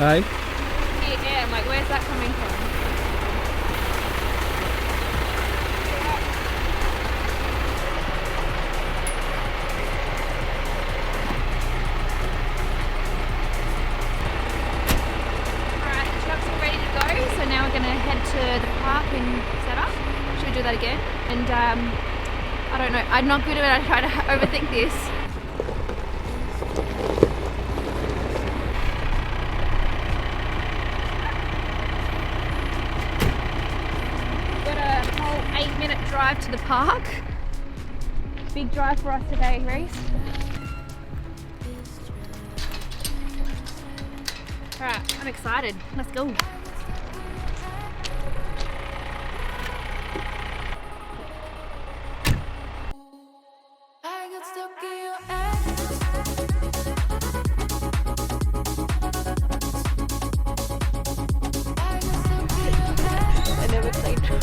Hey? Yeah, I'm like, where's that coming from? Alright, the trucks are ready to go, so now we're going to head to the park and set up. Should we do that again? And I don't know, I'm not good at it, I try to overthink this. Got a whole 8-minute drive to the park. Big drive for us today, Reese. Alright, I'm excited. Let's go. I never played drums.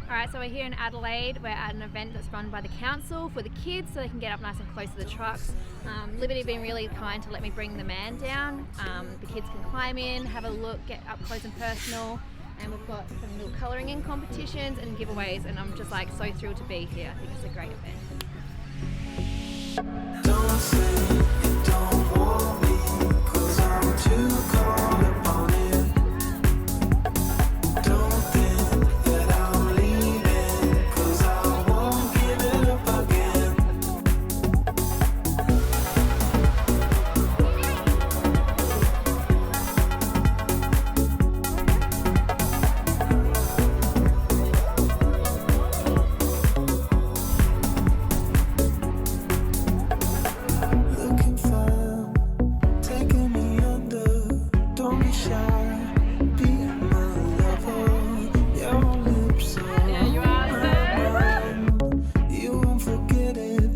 Alright, so we're here in Adelaide. We're at an event that's run by the council for the kids so they can get up nice and close to the trucks. Liberty have been really kind to let me bring the man down. The kids can climb in, have a look, get up close and personal. And we've got some little colouring in competitions and giveaways, and I'm just like so thrilled to be here. I think it's a great event. Don't say you don't want me, 'cause I'm too caught up on it. Don't think that I'm leaving, 'cause I won't give it up again. Looking fine, taking me under. Don't be shy, be my lover. Your lips are There you are, sir. mine. You won't forget it.